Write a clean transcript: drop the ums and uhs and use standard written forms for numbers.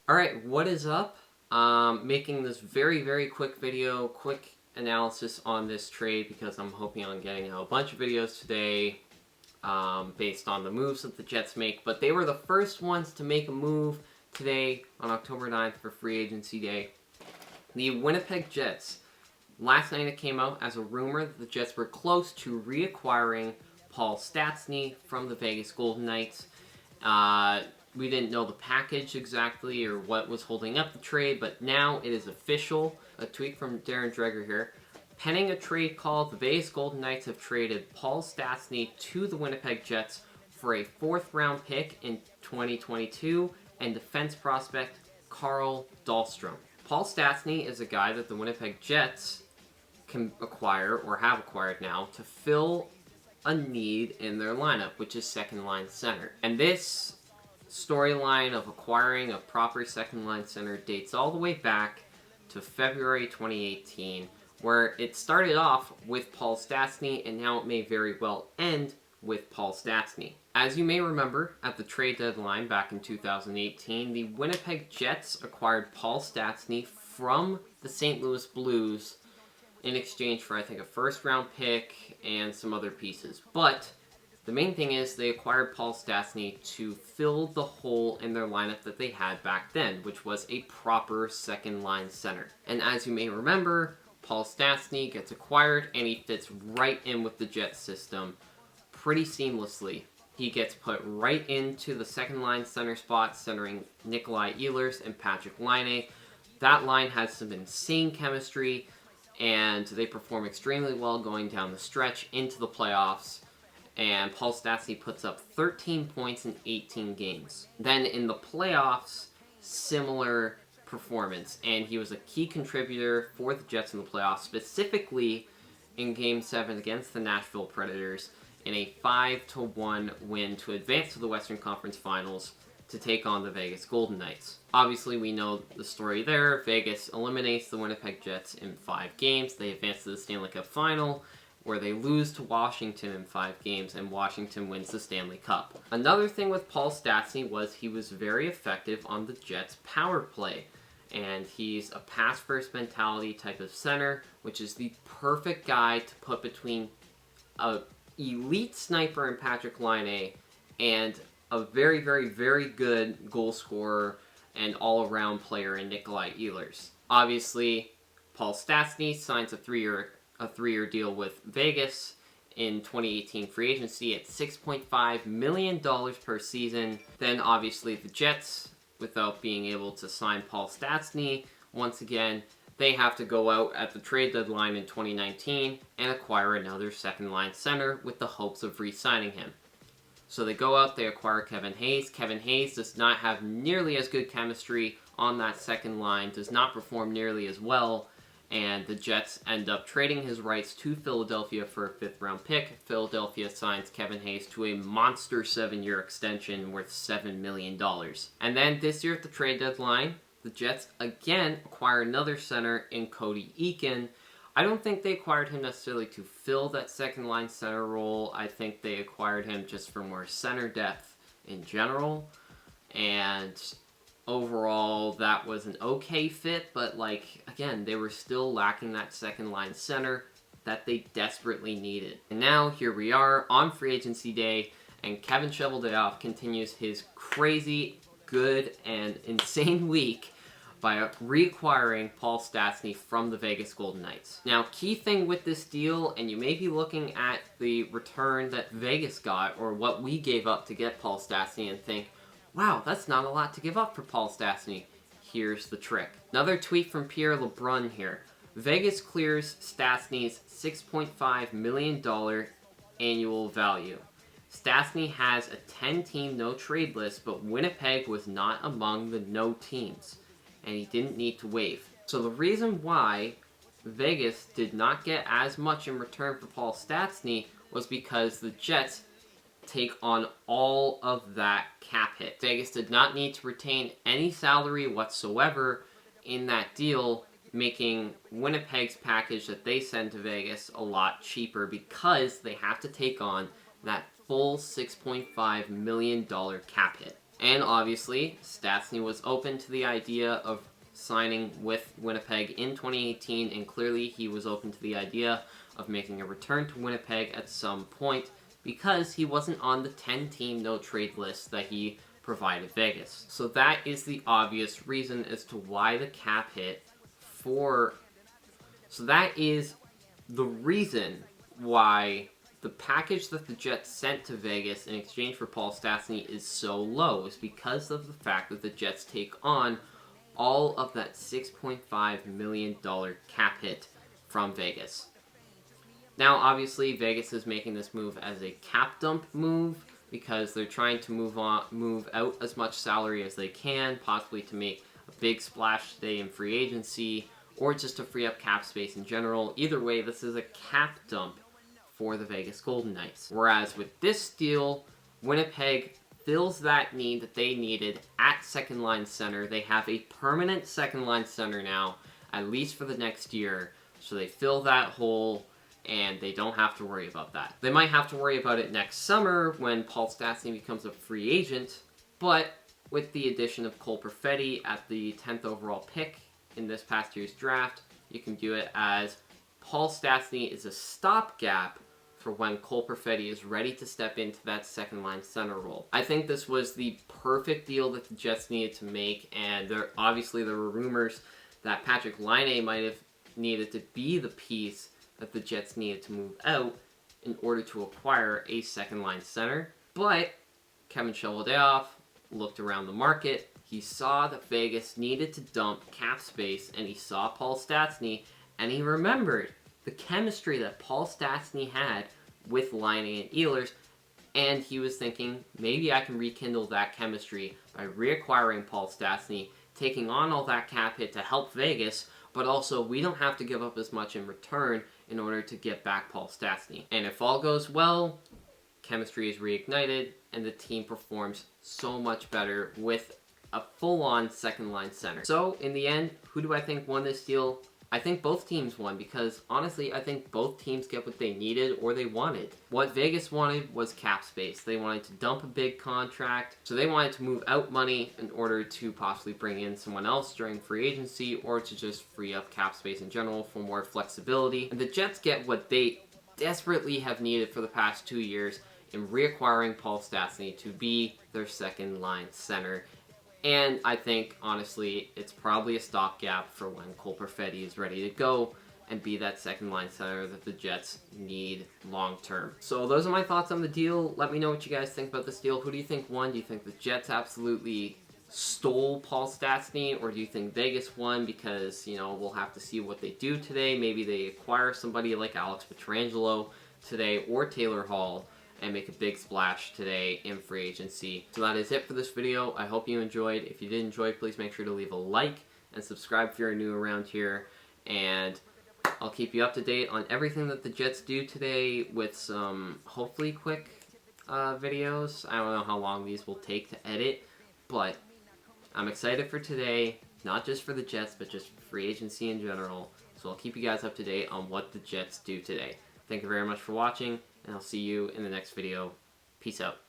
Alright, what is up? Making this very quick video, quick analysis on this trade because I'm hoping on getting out a bunch of videos today based on the moves that the Jets make. But they were the first ones to make a move today on October 9th for Free Agency Day. The Winnipeg Jets. Last night it came out as a rumor that the Jets were close to reacquiring Paul Stastny from the Vegas Golden Knights. We didn't know the package exactly or what was holding up the trade, but now it is official. A tweet from Darren Dreger here. Pending a trade call, the Vegas Golden Knights have traded Paul Stastny to the Winnipeg Jets for a 4th-round pick in 2022 and defense prospect Carl Dahlstrom. Paul Stastny is a guy that the Winnipeg Jets can acquire, or have acquired now, to fill a need in their lineup, which is second-line center. And this storyline of acquiring a proper second-line center dates all the way back to February 2018, where it started off with Paul Stastny, and now it may very well end with Paul Stastny. As you may remember, at the trade deadline back in 2018, the Winnipeg Jets acquired Paul Stastny from the St. Louis Blues in exchange for, I think, a 1st-round pick and some other pieces. But the main thing is they acquired Paul Stastny to fill the hole in their lineup that they had back then, which was a proper second-line center. And as you may remember, Paul Stastny gets acquired and he fits right in with the Jets system pretty seamlessly. He gets put right into the second-line center spot, centering Nikolai Ehlers and Patrick Laine. That line has some insane chemistry, and they perform extremely well going down the stretch into the playoffs. And Paul Stastny puts up 13 points in 18 games. Then in the playoffs, similar performance. And he was a key contributor for the Jets in the playoffs, specifically in Game 7 against the Nashville Predators in a 5-1 win to advance to the Western Conference Finals to take on the Vegas Golden Knights. Obviously, we know the story there. Vegas eliminates the Winnipeg Jets in 5 games. They advance to the Stanley Cup Final, where they lose to Washington in 5 games, and Washington wins the Stanley Cup. Another thing with Paul Stastny was he was very effective on the Jets' power play. And he's a pass-first mentality type of center, which is the perfect guy to put between an elite sniper in Patrick Laine and a very good goal scorer and all-around player in Nikolai Ehlers. Obviously, Paul Stastny signs a three-year deal with Vegas in 2018 free agency at $6.5 million per season. Then obviously the Jets, without being able to sign Paul Stastny, once again, they have to go out at the trade deadline in 2019 and acquire another second-line center with the hopes of re-signing him. So they go out, they acquire Kevin Hayes. Kevin Hayes does not have nearly as good chemistry on that second line, does not perform nearly as well, and the Jets end up trading his rights to Philadelphia for a 5th-round pick. Philadelphia signs Kevin Hayes to a monster 7-year extension worth $7 million. And then this year at the trade deadline, the Jets again acquire another center in Cody Eakin. I don't think they acquired him necessarily to fill that second-line center role. I think they acquired him just for more center depth in general. And overall, that was an okay fit, but again, they were still lacking that second-line center that they desperately needed. And now, here we are on Free Agency Day, and Kevin Cheveldayoff continues his crazy, good, and insane week by reacquiring Paul Stastny from the Vegas Golden Knights. Now, key thing with this deal, and you may be looking at the return that Vegas got, or what we gave up to get Paul Stastny, and think, wow, that's not a lot to give up for Paul Stastny. Here's the trick. Another tweet from Pierre LeBrun here. Vegas clears Stastny's $6.5 million annual value. Stastny has a 10-team no-trade list, but Winnipeg was not among the no teams, and he didn't need to waive. So the reason why Vegas did not get as much in return for Paul Stastny was because the Jets take on all of that cap hit. Vegas did not need to retain any salary whatsoever in that deal, making Winnipeg's package that they send to Vegas a lot cheaper because they have to take on that full $6.5 million cap hit. And obviously, Stastny was open to the idea of signing with Winnipeg in 2018, and clearly he was open to the idea of making a return to Winnipeg at some point because he wasn't on the 10-team no-trade list that he provided Vegas. So that is the obvious reason as to why the cap hit for... So that is the reason why the package that the Jets sent to Vegas in exchange for Paul Stastny is so low, is because of the fact that the Jets take on all of that $6.5 million cap hit from Vegas. Now, obviously, Vegas is making this move as a cap dump move because they're trying to move out as much salary as they can, possibly to make a big splash today in free agency, or just to free up cap space in general. Either way, this is a cap dump for the Vegas Golden Knights. Whereas with this deal, Winnipeg fills that need that they needed at second line center. They have a permanent second line center now, at least for the next year. So they fill that hole, and they don't have to worry about that. They might have to worry about it next summer when Paul Stastny becomes a free agent, but with the addition of Cole Perfetti at the 10th overall pick in this past year's draft, you can view it as Paul Stastny is a stopgap for when Cole Perfetti is ready to step into that second line center role. I think this was the perfect deal that the Jets needed to make, and obviously there were rumors that Patrick Laine might have needed to be the piece that the Jets needed to move out in order to acquire a second line center. But Kevin Cheveldayoff looked around the market, he saw that Vegas needed to dump cap space, and he saw Paul Stastny, and he remembered the chemistry that Paul Stastny had with Laine and Ehlers, and he was thinking, maybe I can rekindle that chemistry by reacquiring Paul Stastny, taking on all that cap hit to help Vegas, but also we don't have to give up as much in return in order to get back Paul Stastny. And if all goes well, chemistry is reignited, and the team performs so much better with a full-on second-line center. So, in the end, who do I think won this deal? I think both teams won because, honestly, I think both teams get what they needed or they wanted. What Vegas wanted was cap space. They wanted to dump a big contract, so they wanted to move out money in order to possibly bring in someone else during free agency or to just free up cap space in general for more flexibility. And the Jets get what they desperately have needed for the past 2 years in reacquiring Paul Stastny to be their second-line center. And I think, honestly, it's probably a stopgap for when Cole Perfetti is ready to go and be that second-line center that the Jets need long-term. So those are my thoughts on the deal. Let me know what you guys think about this deal. Who do you think won? Do you think the Jets absolutely stole Paul Stastny, or do you think Vegas won because, you know, we'll have to see what they do today. Maybe they acquire somebody like Alex Pietrangelo today or Taylor Hall and make a big splash today in free agency. So that is it for this video. I hope you enjoyed. If you did enjoy, please make sure to leave a like and subscribe if you're new around here. And I'll keep you up to date on everything that the Jets do today with some hopefully quick videos. I don't know how long these will take to edit, but I'm excited for today, not just for the Jets, but just free agency in general. So I'll keep you guys up to date on what the Jets do today. Thank you very much for watching, and I'll see you in the next video. Peace out.